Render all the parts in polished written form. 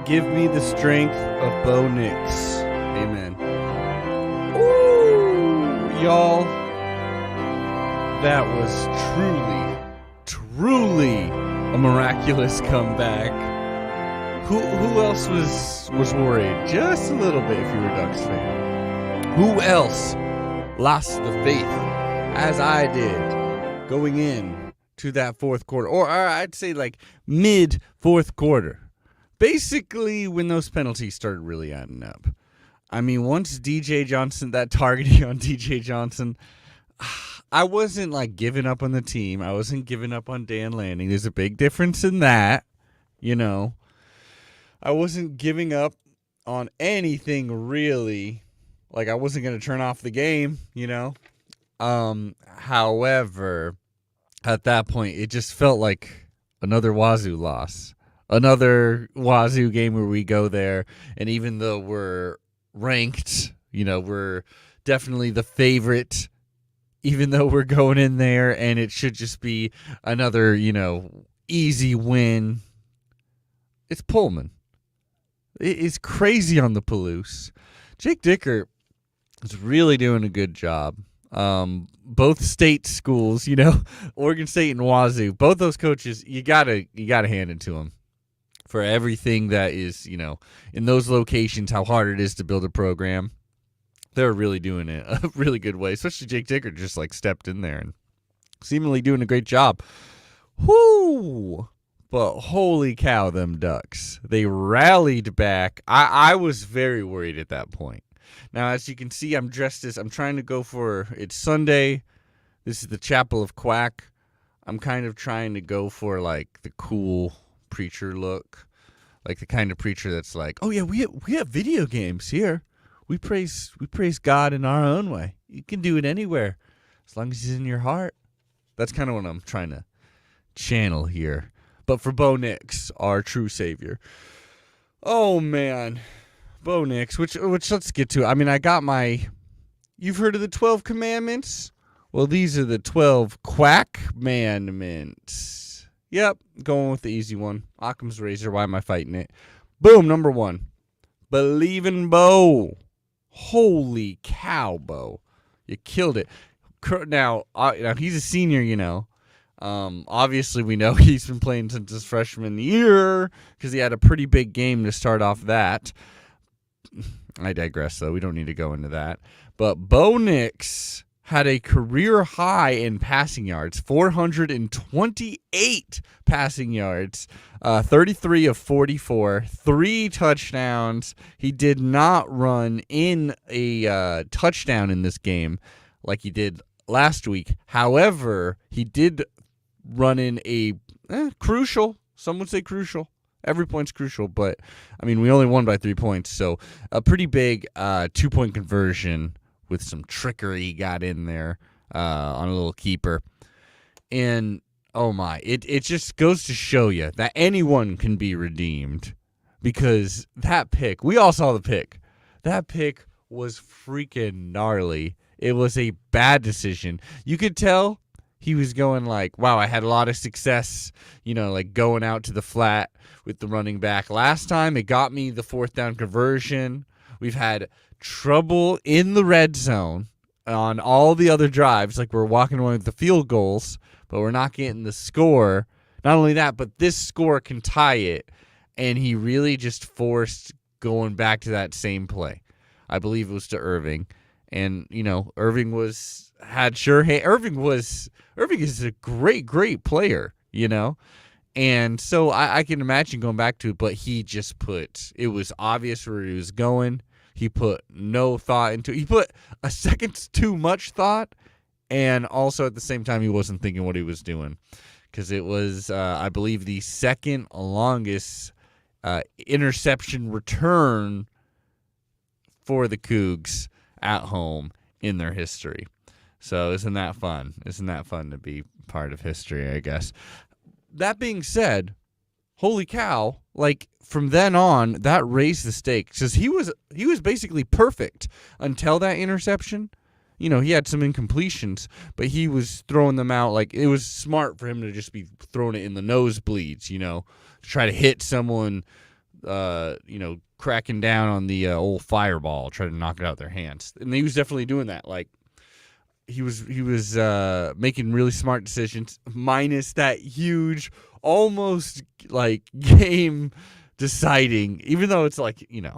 give me the strength of Bo Nix. Amen. Ooh, y'all. That was truly a miraculous comeback. Who else was worried? Just a little bit if you were a Ducks fan. Who else lost the faith, as I did, going in to that fourth quarter? Or I'd say like mid-fourth quarter. Basically when those penalties started really adding up. I mean, once DJ Johnson, that targeting on DJ Johnson, I wasn't like giving up on the team. I wasn't giving up on Dan Lanning. There's a big difference in that, you know. I wasn't giving up on anything really. Like, I wasn't going to turn off the game, you know. However, at that point, it just felt like another Wazoo loss. Another Wazoo game where we go there, and even though we're ranked, you know, we're definitely the favorite, even though we're going in there, and it should just be another, you know, easy win. It's Pullman. It is crazy on the Palouse. Jake Dicker is really doing a good job. Both state schools, you know, Oregon State and Wazoo, both those coaches, you gotta hand it to them for everything that is, you know, in those locations, how hard it is to build a program. They're really doing it a really good way, especially Jake Dicker just like stepped in there and seemingly doing a great job. Whoo! But holy cow, them Ducks. They rallied back. I was very worried at that point. Now, as you can see, I'm trying to go for, it's Sunday. This is the Chapel of Quack. I'm kind of trying to go for like the cool preacher look. Like the kind of preacher that's like, oh yeah, we have video games here. We praise God in our own way. You can do it anywhere as long as he's in your heart. That's kind of what I'm trying to channel here. But for Bo Nix, our true savior. Oh, man. Bo Nix, which let's get to. I mean, I got my... You've heard of the 12 commandments? Well, these are the 12 Quack commandments. Yep, going with the easy one. Occam's razor, why am I fighting it? Boom, number 1. Believe in Bo. Holy cow, Bo. You killed it. Now he's a senior, you know. Obviously, we know he's been playing since his freshman year because he had a pretty big game to start off that. I digress, though. We don't need to go into that. But Bo Nix had a career high in passing yards, 428 passing yards, 33 of 44, 3 touchdowns. He did not run in a touchdown in this game like he did last week. However, he did run in a crucial, some would say crucial. Every point's crucial, but, I mean, we only won by 3 points, so a pretty big 2-point conversion with some trickery he got in there on a little keeper. And, oh my, it just goes to show you that anyone can be redeemed because that pick, we all saw the pick. That pick was freaking gnarly. It was a bad decision. You could tell he was going like, wow, I had a lot of success, you know, like going out to the flat with the running back. Last time, it got me the 4th down conversion. We've had trouble in the red zone on all the other drives. Like, we're walking away with the field goals, but we're not getting the score. Not only that, but this score can tie it. And he really just forced going back to that same play. I believe it was to Irving. And, you know, Irving is a great player, you know. And so I can imagine going back to it, but he just it was obvious where he was going. He put no thought into it. He put a second too much thought, and also at the same time he wasn't thinking what he was doing. Because it was, I believe, the second longest interception return for the Cougs at home in their history. So isn't that fun? Isn't that fun to be part of history, I guess? That being said, holy cow, like from then on, that raised the stakes because he was basically perfect until that interception. You know, he had some incompletions, but he was throwing them out like it was smart for him to just be throwing it in the nosebleeds, you know, to try to hit someone cracking down on the old fireball, trying to knock it out of their hands. And he was definitely doing that. Like, he was making really smart decisions, minus that huge, almost like game deciding, even though it's like, it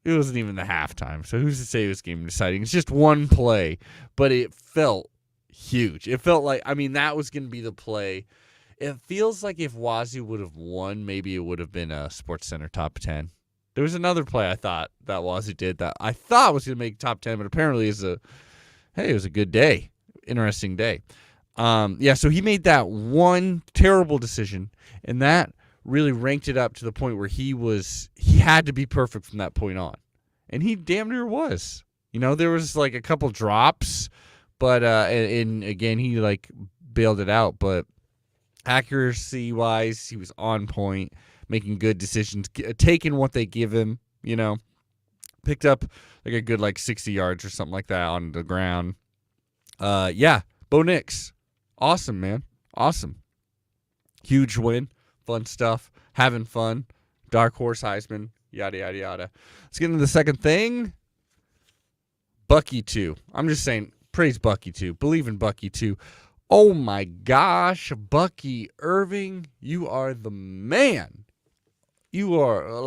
wasn't even the halftime. So who's to say it was game deciding? It's just one play, but it felt huge. It felt like, that was going to be the play. It feels like if Wazoo would have won, maybe it would have been a SportsCenter top 10. There was another play I thought that Wazoo did that I thought was going to make top 10, but apparently it was a good day. Interesting day. So he made that one terrible decision, and that really ranked it up to the point where he had to be perfect from that point on. And he damn near was. There was like a couple drops, but and again, he like bailed it out, but accuracy-wise, he was on point, making good decisions, taking what they give him, picked up like a good 60 yards or something like that on the ground. Bo Nix. Awesome, man. Awesome. Huge win. Fun stuff. Having fun. Dark horse Heisman. Yada, yada, yada. Let's get into the second thing. Bucky 2. I'm just saying, praise Bucky 2. Believe in Bucky 2. Oh, my gosh. Bucky Irving, you are the man. You are,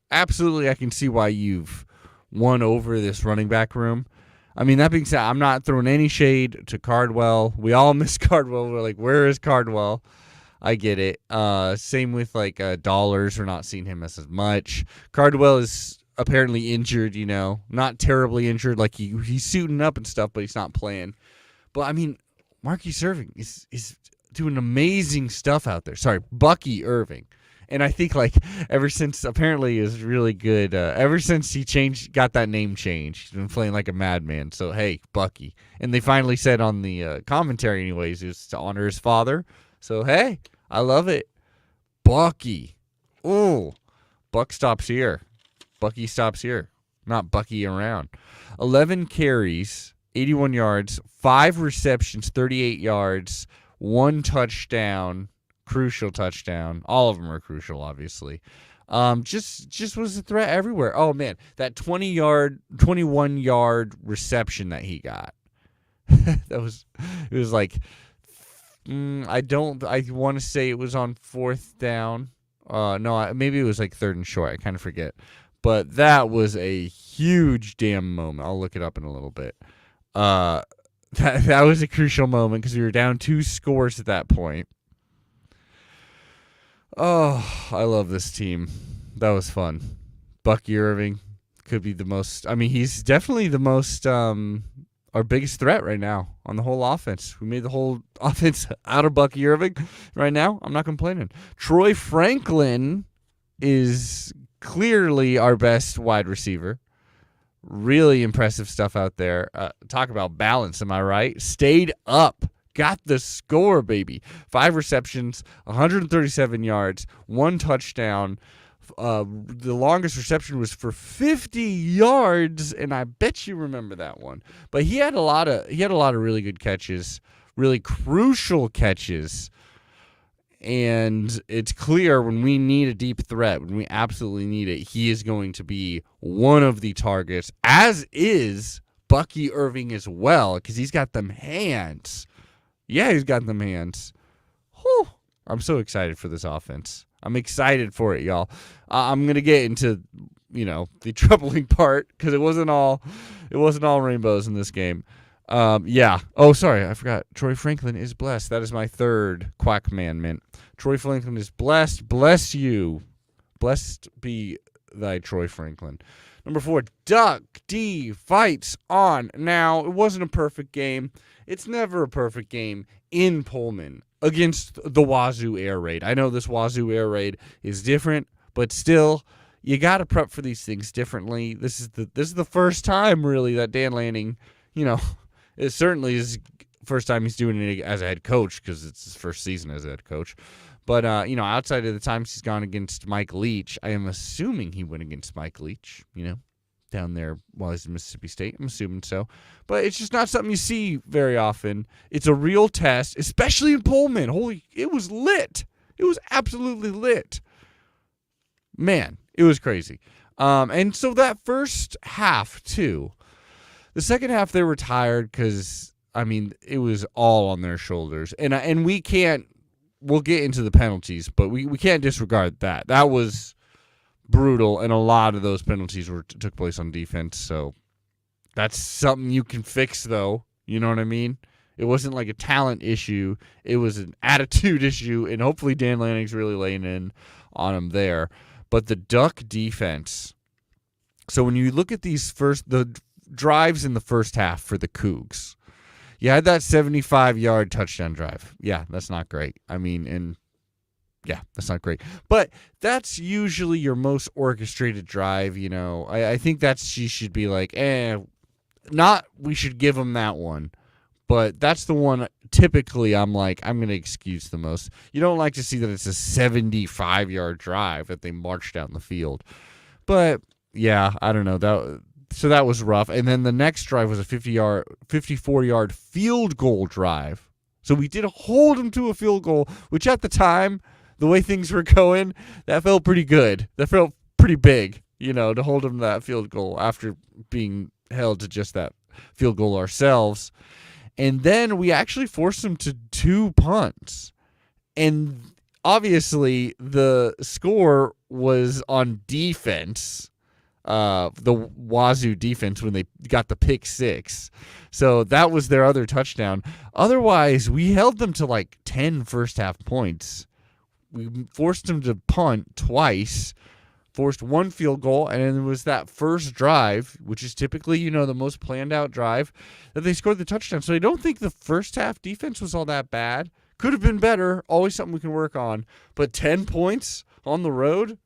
absolutely, I can see why you've won over this running back room. That being said, I'm not throwing any shade to Cardwell. We all miss Cardwell. We're like, where is Cardwell? I get it. Same with Dollars. We're not seeing him as much. Cardwell is apparently injured, not terribly injured. Like he's suiting up and stuff, but he's not playing. But Marquise Irving is doing amazing stuff out there. Sorry, Bucky Irving. And I think ever since apparently is really good. Ever since he got that name change, he's been playing like a madman. So hey, Bucky. And they finally said on the commentary, anyways, it was to honor his father. So hey, I love it. Bucky. Ooh, Buck stops here. Bucky stops here. Not Bucky around. 11 carries, 81 yards, 5 receptions, 38 yards, 1 touchdown. Crucial touchdown. All of them are crucial, obviously. Just was a threat everywhere. Oh man, that 21-yard reception that he got. It was I want to say it was on 4th down. No, maybe it was 3rd and short. I kind of forget. But that was a huge damn moment. I'll look it up in a little bit. That was a crucial moment because we were down 2 scores at that point. Oh, I love this team. That was fun. Bucky Irving could be the most. He's definitely the most, our biggest threat right now on the whole offense. We made the whole offense out of Bucky Irving right now. I'm not complaining. Troy Franklin is clearly our best wide receiver. Really impressive stuff out there. Talk about balance, am I right? Stayed up. Got the score, baby. 5 receptions, 137 yards, 1 touchdown. The longest reception was for 50 yards, and I bet you remember that one. But he had a lot of really good catches, really crucial catches. And it's clear when we need a deep threat, when we absolutely need it, he is going to be one of the targets, as is Bucky Irving as well, because he's got them hands. Yeah, he's got them hands. Whew. I'm so excited for this offense. I'm excited for it, y'all. I'm gonna get into, the troubling part because it wasn't all rainbows in this game. Yeah. Oh, sorry, I forgot. Troy Franklin is blessed. That is my third Quack commandment. Troy Franklin is blessed. Bless you. Blessed be thy Troy Franklin. Number 4, Duck D fights on. Now, it wasn't a perfect game. It's never a perfect game in Pullman against the Wazoo Air Raid. I know this Wazoo Air Raid is different, but still, you got to prep for these things differently. This is the first time, really, that Dan Lanning, it certainly is first time he's doing it as a head coach because it's his first season as a head coach. But, outside of the times he's gone against Mike Leach, I am assuming he went against Mike Leach, down there while he's in Mississippi State. I'm assuming so. But it's just not something you see very often. It's a real test, especially in Pullman. It was lit. It was absolutely lit. Man, It was crazy. And so that first half, too, the second half they were tired because, I mean, it was all on their shoulders. And we can't, we'll get into the penalties, but we can't disregard that. That was brutal, and a lot of those penalties took place on defense, so that's something you can fix, though. You know what I mean? It wasn't like a talent issue. It was an attitude issue, and hopefully Dan Lanning's really laying in on him there. But the Duck defense, so when you look at the drives in the first half for the Cougs, you had that 75-yard touchdown drive. Yeah, that's not great. I mean, that's not great. But that's usually your most orchestrated drive, you know. I think she should be like, we should give them that one. But that's the one typically I'm like, I'm going to excuse the most. You don't like to see that it's a 75-yard drive that they march down the field. But, yeah, I don't know. So that was rough. And then the next drive was a 54-yard field goal drive. So we did hold them to a field goal, which at the time, the way things were going, that felt pretty good. That felt pretty big, you know, to hold them to that field goal after being held to just that field goal ourselves. And then we actually forced them to 2 punts. And obviously the score was on defense, the Wazoo defense, when they got the pick 6. So that was their other touchdown. Otherwise, we held them to like 10 first half points. We forced them to punt twice, forced 1 field goal, and then it was that first drive, which is typically, you know, the most planned out drive, that they scored the touchdown. So I don't think the first half defense was all that bad. Could have been better, always something we can work on. But 10 points on the road,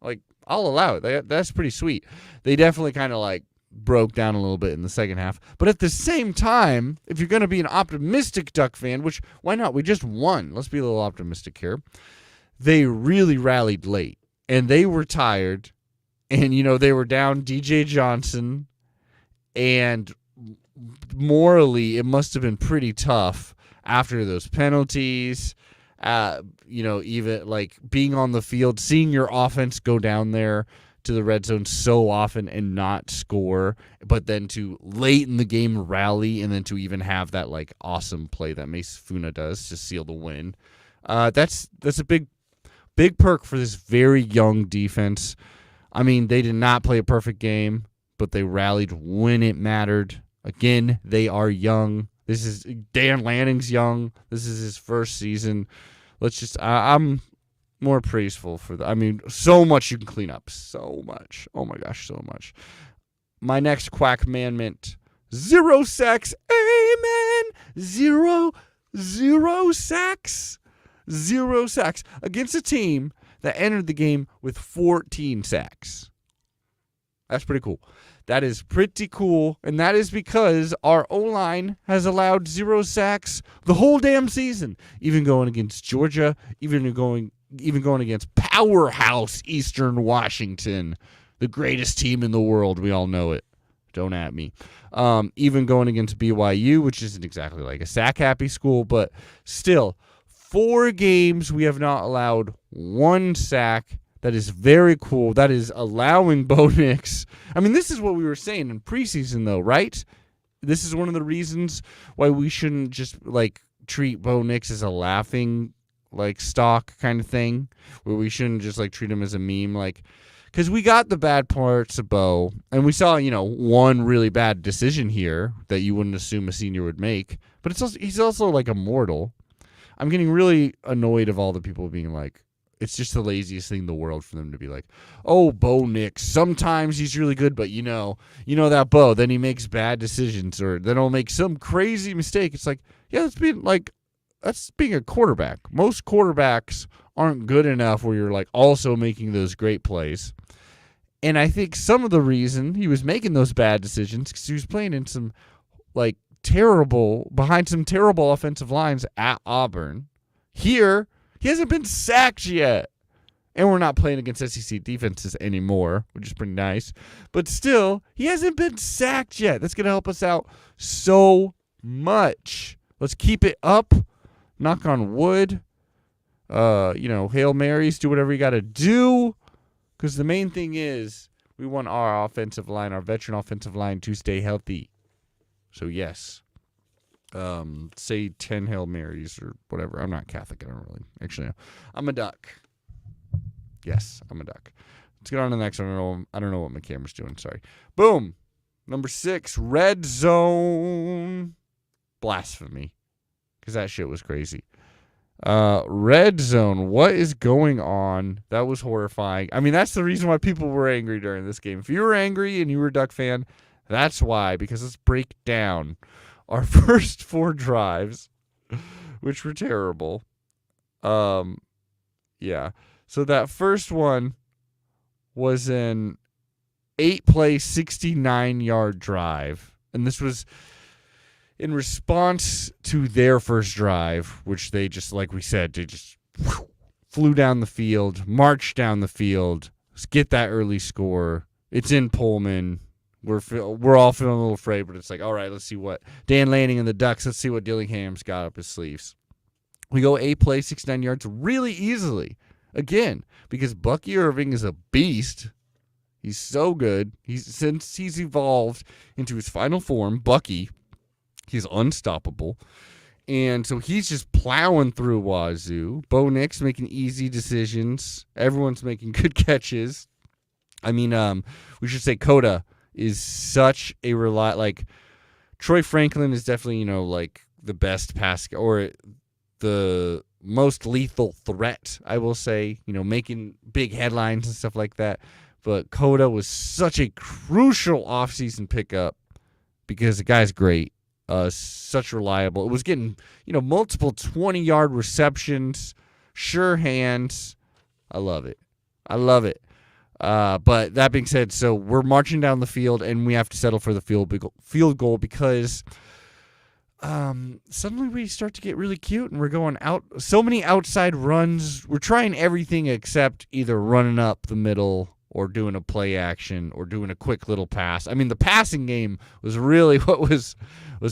like, I'll allow it. That's pretty sweet. They definitely kind of like broke down a little bit in the second half. But at the same time, if you're going to be an optimistic Duck fan, which, why not? We just won. Let's be a little optimistic here. They really rallied late. And they were tired, and, you know, they were down DJ Johnson, and morally it must have been pretty tough after those penalties, you know, even, like, being on the field, seeing your offense go down there to the red zone so often and not score, but then to late in the game rally, and then to even have that, like, awesome play that Mace Funa does to seal the win. That's a big perk for this very young defense. I mean, they did not play a perfect game, but they rallied when it mattered. Again, they are young. Dan Lanning's young. This is his first season. I'm more praiseful for that. I mean, so much you can clean up. So much. Oh my gosh, so much. My next Quack commandment: 0 sacks. Amen. 0 sacks. 0 sacks against a team that entered the game with 14 sacks. That's pretty cool. That is pretty cool, and that is because our O-line has allowed 0 sacks the whole damn season, even going against Georgia, even going against powerhouse Eastern Washington, the greatest team in the world. We all know it. Don't at me. Even going against BYU, which isn't exactly like a sack-happy school, but still, 4 games we have not allowed 1 sack. That is very cool. That is allowing Bo Nix. I mean, this is what we were saying in preseason, though, right? This is one of the reasons why we shouldn't just, like, treat Bo Nix as a laughing, like, stock kind of thing, where we shouldn't just, like, treat him as a meme, like, because we got the bad parts of Bo, and we saw, you know, one really bad decision here that you wouldn't assume a senior would make, but he's also, like, immortal. I'm getting really annoyed of all the people being like, it's just the laziest thing in the world for them to be like, oh, Bo Nix, sometimes he's really good, but you know that Bo, then he makes bad decisions, or then he'll make some crazy mistake. It's like, yeah, that's being a quarterback. Most quarterbacks aren't good enough where you're like also making those great plays. And I think some of the reason he was making those bad decisions because he was playing in some like behind some terrible offensive lines at Auburn. Here, he hasn't been sacked yet. And we're not playing against SEC defenses anymore, which is pretty nice. But still, he hasn't been sacked yet. That's going to help us out so much. Let's keep it up. Knock on wood. Hail Marys, do whatever you got to do. Because the main thing is we want our offensive line, our veteran offensive line, to stay healthy. So, yes. Say 10 Hail Marys or whatever. I'm not Catholic. I don't really. Actually, no. I'm a duck. Yes, I'm a duck. Let's get on to the next one. I don't know what my camera's doing. Sorry. Boom. Number 6, red zone. Blasphemy. Because that shit was crazy. Red zone. What is going on? That was horrifying. I mean, that's the reason why people were angry during this game. If you were angry and you were a Duck fan, that's why. Because let's break down our first 4 drives, which were terrible. Yeah. So that first one was an 8-play, 69-yard drive. And this was in response to their first drive, which they just, like we said, they just flew down the field, marched down the field, get that early score. It's in Pullman. We're all feeling a little afraid, but it's like, all right, let's see what Dan Lanning and the Ducks, let's see what Dillingham's got up his sleeves. We go 8 plays, 69 yards really easily. Again, because Bucky Irving is a beast. He's so good. Since he's evolved into his final form, Bucky, he's unstoppable. And so he's just plowing through Wazoo. Bo Nix making easy decisions. Everyone's making good catches. I mean, we should say Coda is such a Troy Franklin is definitely, like the best pass or the most lethal threat, I will say, making big headlines and stuff like that. But Coda was such a crucial offseason pickup because the guy's great. Such reliable. It was getting, multiple 20-yard receptions, sure hands. I love it. But that being said, so we're marching down the field, and we have to settle for the field goal because suddenly we start to get really cute, and we're going out. So many outside runs. We're trying everything except either running up the middle or doing a play action or doing a quick little pass. I mean, the passing game was really what was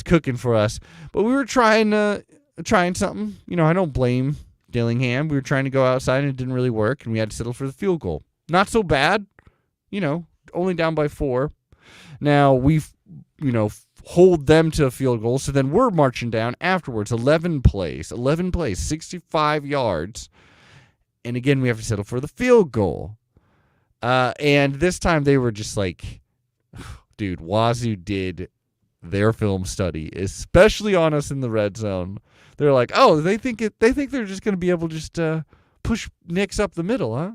cooking for us. But we were trying something. I don't blame Dillingham. We were trying to go outside, and it didn't really work, and we had to settle for the field goal. Not so bad, only down by 4. Now we've, hold them to a field goal. So then we're marching down afterwards. 11 plays, 65 yards. And again, we have to settle for the field goal. And this time they were just like, dude, Wazoo did their film study, especially on us in the red zone. They're like, oh, they think they're just going to be able to just push Nix up the middle, huh?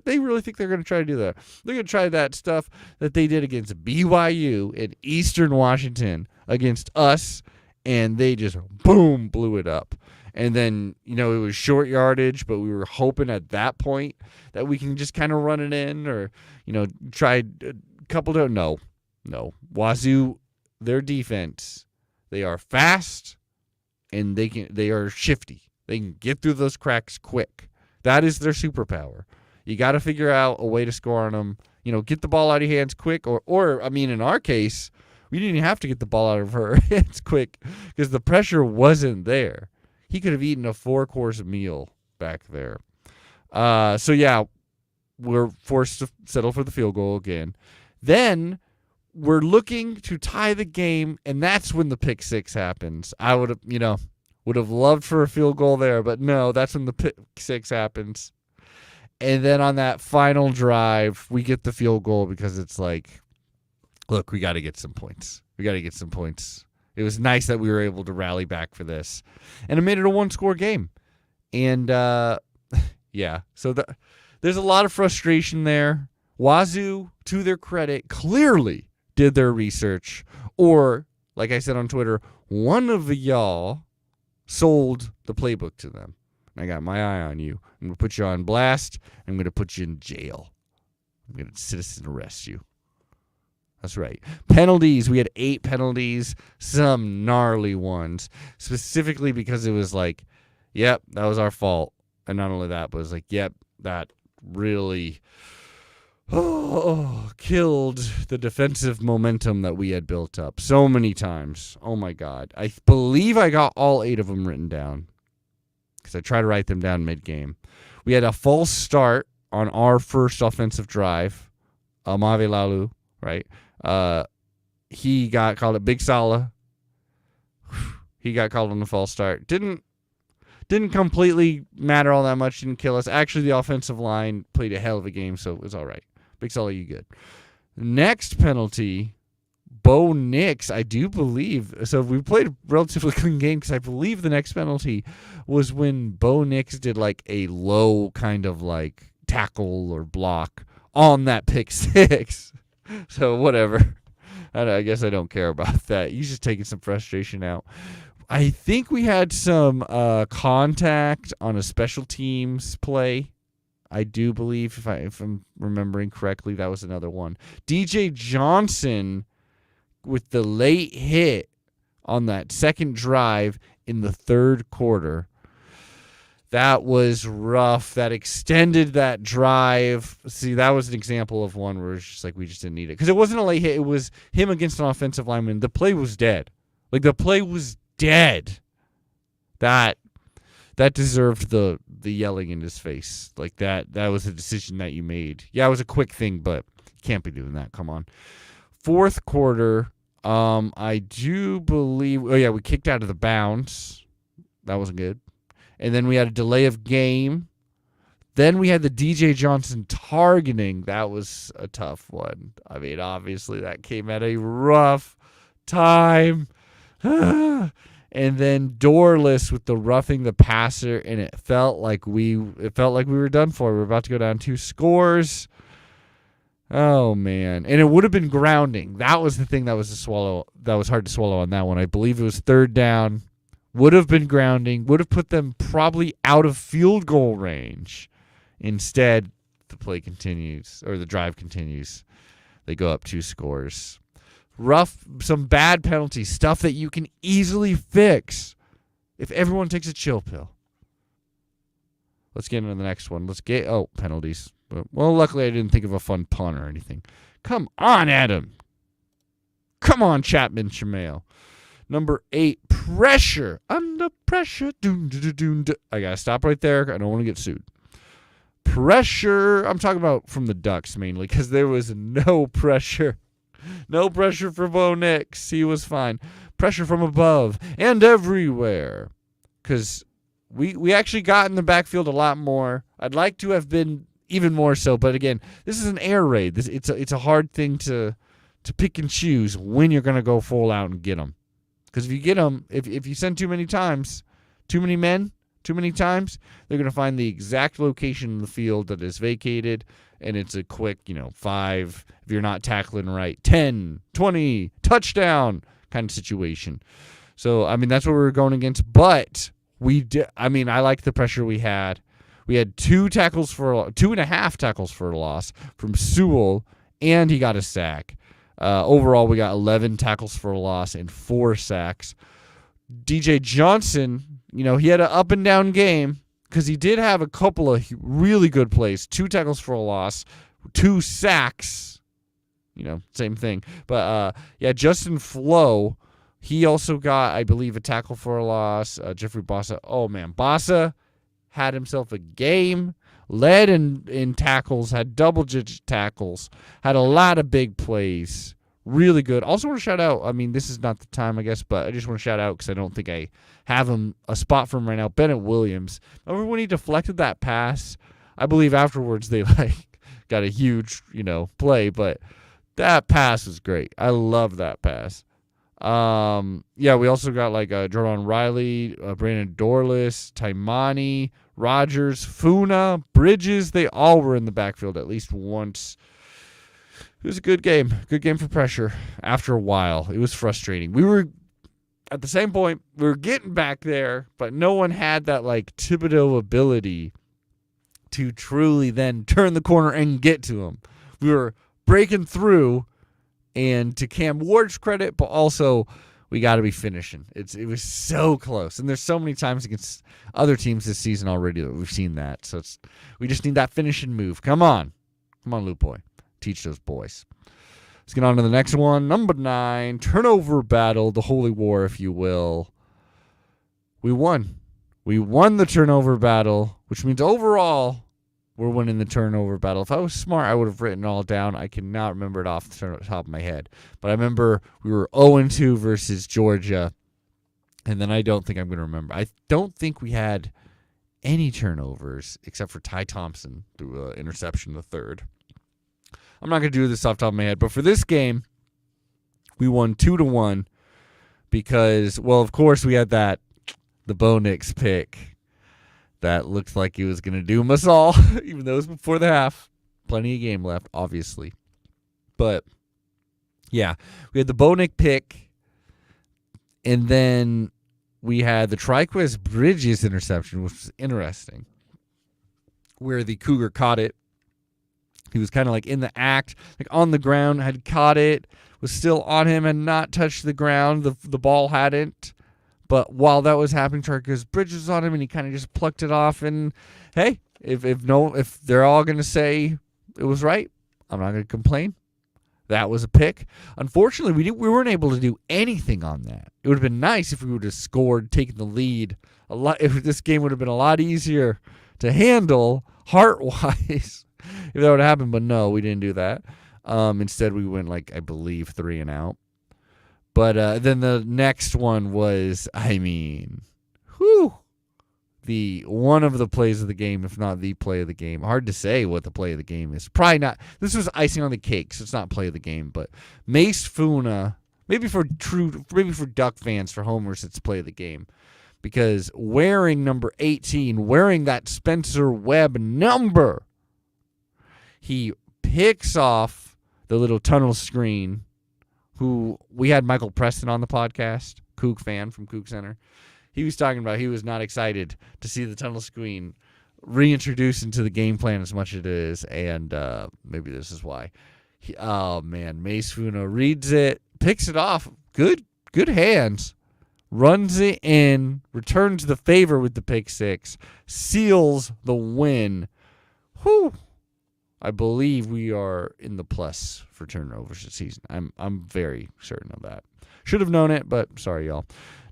They really think they're going to try to do that. They're going to try that stuff that they did against BYU in Eastern Washington against us, and they just, boom, blew it up. And then, it was short yardage, but we were hoping at that point that we can just kind of run it in or, try a couple of, no. Wazoo, their defense, they are fast and they are shifty. They can get through those cracks quick. That is their superpower. You got to figure out a way to score on them. Get the ball out of your hands quick. Or in our case, we didn't have to get the ball out of her hands quick because the pressure wasn't there. He could have eaten a 4-course meal back there. So, yeah, we're forced to settle for the field goal again. Then we're looking to tie the game, and that's when the pick 6 happens. I would have loved for a field goal there, but no, that's when the pick 6 happens. And then on that final drive, we get the field goal because it's like, look, we got to get some points. It was nice that we were able to rally back for this. And it made it a 1-score game. And, yeah, so there's a lot of frustration there. Wazoo, to their credit, clearly did their research. Or, like I said on Twitter, one of y'all sold the playbook to them. I got my eye on you. I'm going to put you on blast. I'm going to put you in jail. I'm going to citizen arrest you. That's right. Penalties. We had 8 penalties, some gnarly ones, specifically because it was like, yep, that was our fault. And not only that, but it was like, yep, that really killed the defensive momentum that we had built up so many times. Oh, my God. I believe I got all 8 of them written down because I tried to write them down mid-game. We had a false start on our first offensive drive, Amave Lalu, right? He got called a Big Salah. He got called on the false start. Didn't completely matter all that much. Didn't kill us. Actually, the offensive line played a hell of a game, so it was all right. Big Salah, you good. Next penalty, Bo Nix, I do believe. So we played a relatively clean game because I believe the next penalty was when Bo Nix did like a low kind of like tackle or block on that pick six. So whatever. I guess I don't care about that. He's just taking some frustration out. I think we had some contact on a special teams play. I do believe, if I'm remembering correctly, that was another one. DJ Johnson with the late hit on that second drive in the third quarter. That was rough. That extended that drive. See, that was an example of one where it's just like we just didn't need it. Because it wasn't a late hit. It was him against an offensive lineman. The play was dead. Like, the play was dead. That deserved the yelling in his face. Like, that was a decision that you made. Yeah, it was a quick thing, but you can't be doing that. Come on. Fourth quarter, I do believe... Oh, yeah, we kicked out of the bounds. That wasn't good. And then we had a delay of game. Then we had the DJ Johnson targeting. That was a tough one. I mean, obviously, that came at a rough time. And then Dorless with the roughing the passer, and it felt like we were done for. We were about to go down 2 scores. Oh man. And it would have been grounding. That was the thing that was hard to swallow on that one. I believe it was third down. Would have been grounding. Would have put them probably out of field goal range. Instead, the play continues, or the drive continues. They go up 2 scores. Rough, some bad penalties, stuff that you can easily fix if everyone takes a chill pill. Let's get into the next one. Penalties. Well, luckily I didn't think of a fun pun or anything. Come on, Adam. Come on, Chapman Shamail. Number 8, pressure. Under pressure. I got to stop right there. I don't want to get sued. Pressure. I'm talking about from the Ducks mainly because there was no pressure. No pressure for Bo Nix. He was fine. Pressure from above and everywhere. Because we actually got in the backfield a lot more. I'd like to have been even more so. But again, this is an air raid. It's a hard thing to pick and choose when you're going to go full out and get them. Because if you get them, if you send too many times, too many men, too many times, they're going to find the exact location in the field that is vacated. And it's a quick, 5, if you're not tackling right, 10, 20, touchdown kind of situation. So, I mean, that's what we were going against. But I like the pressure we had. We had 2.5 tackles for a loss from Sewell, and he got a sack. Overall, we got 11 tackles for a loss and 4 sacks. DJ Johnson, he had an up and down game. Because he did have a couple of really good plays. 2 tackles for a loss, 2 sacks. Same thing. But, Justin Flo, he also got, I believe, a tackle for a loss. Jeffrey Bossa. Oh, man. Bossa had himself a game. Led in tackles. Had double-digit tackles. Had a lot of big plays. Really good. Also want to shout out, this is not the time, I guess, but I just want to shout out because I don't think I have a spot for him right now. Bennett Williams. Remember when he deflected that pass? I believe afterwards they got a huge, play, but that pass was great. I love that pass. We also got Jordan Riley, Brandon Dorless, Taimani, Rogers, Funa, Bridges. They all were in the backfield at least once. It was a good game. Good game for pressure. After a while, it was frustrating. We were, at the same point, we were getting back there, but no one had that, Thibodeau ability to truly then turn the corner and get to him. We were breaking through, and to Cam Ward's credit, but also we got to be finishing. It was so close, and there's so many times against other teams this season already that we've seen that. So we just need that finishing move. Come on, Luke Boy. Teach those boys. Let's get on to the next one. Number 9, turnover battle, the holy war, if you will. We won. We won the turnover battle, which means overall we're winning the turnover battle. If I was smart, I would have written it all down. I cannot remember it off the top of my head. But I remember we were 0-2 versus Georgia. And then I don't think I'm going to remember. I don't think we had any turnovers except for Ty Thompson through an interception in the third. I'm not going to do this off the top of my head. But for this game, we won 2-1 because, well, of course, we had the Bo Nix pick. That looked like he was going to doom us all, even though it was before the half. Plenty of game left, obviously. But, yeah, we had the Bo Nix pick, and then we had the Triquez Bridges interception, which was interesting, where the Cougar caught it. He was kind of like in the act, like on the ground, had caught it, was still on him, and not touched the ground. The ball hadn't. But while that was happening, Triquez Bridges was on him, and he kind of just plucked it off. And hey, if they're all going to say it was right, I'm not going to complain. That was a pick. Unfortunately, we weren't able to do anything on that. It would have been nice if we would have scored, taken the lead a lot. If this game would have been a lot easier to handle heart-wise, if that would have happened. But no, we didn't do that. Instead, we went I believe 3 and out. But then the next one was, the one of the plays of the game, if not the play of the game. Hard to say what the play of the game is. Probably not. This was icing on the cake, so it's not play of the game. But Mace Funa, maybe for Duck fans, for homers, it's play of the game. Because wearing number 18, wearing that Spencer Webb number, he picks off the little tunnel screen. Who we had Michael Preston on the podcast, Kook fan from Kook Center. He was talking about he was not excited to see the tunnel screen reintroduced into the game plan as much as it is, and maybe this is why. Mace Funa reads it, picks it off, good hands, runs it in, returns the favor with the pick six, seals the win. Whew. I believe we are in the plus for turnovers this season. I'm very certain of that. Should have known it, but sorry, y'all.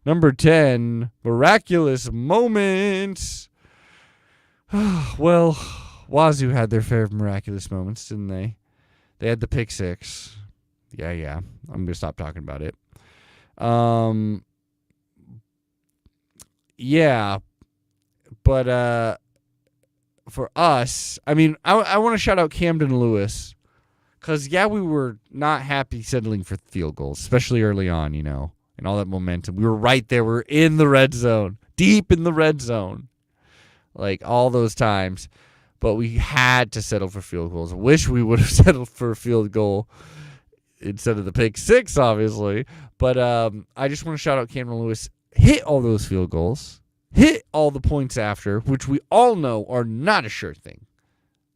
Number 10, miraculous moments. Well, Wazoo had their fair of miraculous moments, didn't they? They had the pick six. Yeah. I'm going to stop talking about it. Yeah. But, for us, I want to shout out Camden Lewis because, we were not happy settling for field goals, especially early on, and all that momentum. We were right there. We were in the red zone, deep in the red zone, all those times. But we had to settle for field goals. I wish we would have settled for a field goal instead of the pick six, obviously. But I just want to shout out Camden Lewis. Hit all those field goals. Hit all the points after, which we all know are not a sure thing.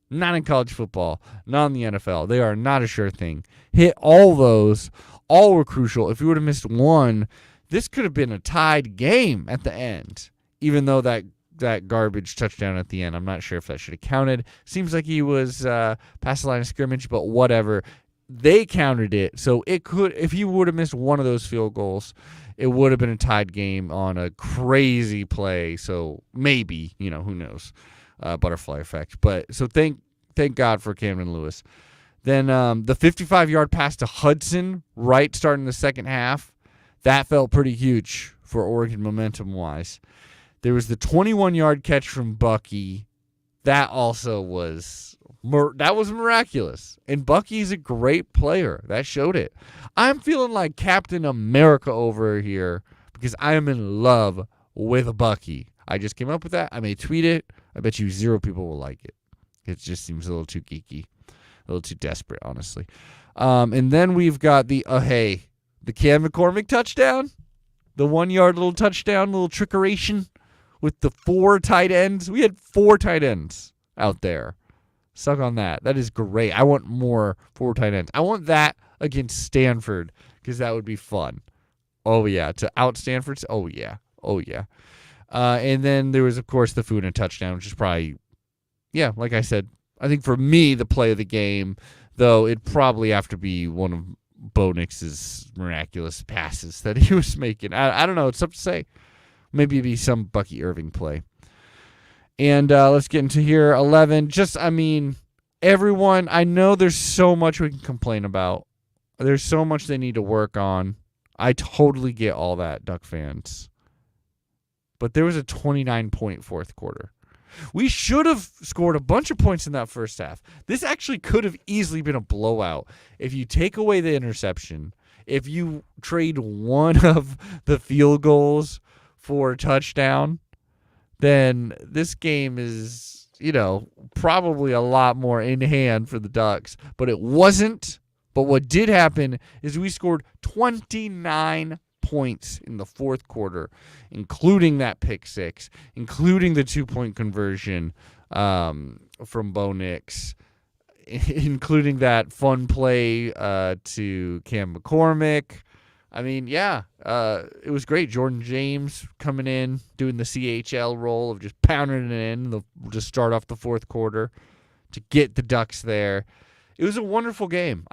Not in college football, not in the NFL. They are not a sure thing. Hit all those. All were crucial. If you would have missed one, this could have been a tied game at the end. Even though that garbage touchdown at the end, I'm not sure if that should have counted. Seems like he was past the line of scrimmage, but whatever. They counted it. So it could, if he would have missed one of those field goals, it would have been a tied game on a crazy play. So maybe, who knows, butterfly effect. But so thank God for Camden Lewis. Then the 55-yard pass to Hudson, right starting the second half, that felt pretty huge for Oregon momentum-wise. There was the 21-yard catch from Bucky. That also was miraculous. And Bucky's a great player. That showed it. I'm feeling like Captain America over here because I am in love with Bucky. I just came up with that. I may tweet it. I bet you 0 people will like it. It just seems a little too geeky. A little too desperate, honestly. And then we've got the Cam McCormick touchdown. The 1-yard little touchdown, little trickeration with the 4 tight ends. We had 4 tight ends out there. Suck on that. That is great. I want more 4 tight ends. I want that against Stanford because that would be fun. Oh, yeah. To out Stanford? Oh, yeah. And then there was, of course, the Funa touchdown, which is probably, like I said, I think for me, the play of the game, though it'd probably have to be one of Bo Nix's miraculous passes that he was making. I don't know. It's tough to say. Maybe it'd be some Bucky Irving play. And let's get into here. 11. Everyone, I know there's so much we can complain about. There's so much they need to work on. I totally get all that, Duck fans. But there was a 29-point fourth quarter. We should have scored a bunch of points in that first half. This actually could have easily been a blowout. If you take away the interception, if you trade one of the field goals for a touchdown, then this game is, probably a lot more in hand for the Ducks. But it wasn't. But what did happen is we scored 29 points in the fourth quarter, including that pick six, including the 2-point conversion from Bo Nix, including that fun play to Cam McCormick. It was great. Jordan James coming in, doing the CHL role of just pounding it in. They'll just start off the fourth quarter to get the Ducks there. It was a wonderful game.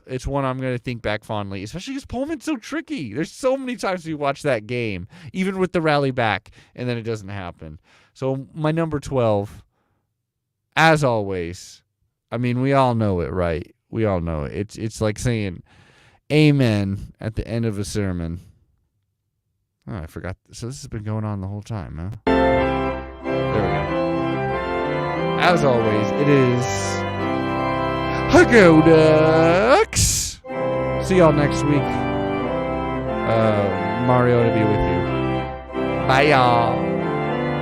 It's one I'm going to think back fondly, especially because Pullman's so tricky. There's so many times we watch that game, even with the rally back, and then it doesn't happen. So my number 12, as always, we all know it, right? We all know it. It's like saying amen at the end of a sermon. Oh, I forgot. So this has been going on the whole time, huh? There we go. As always, it is Go Ducks! See y'all next week. Mario to be with you. Bye, y'all.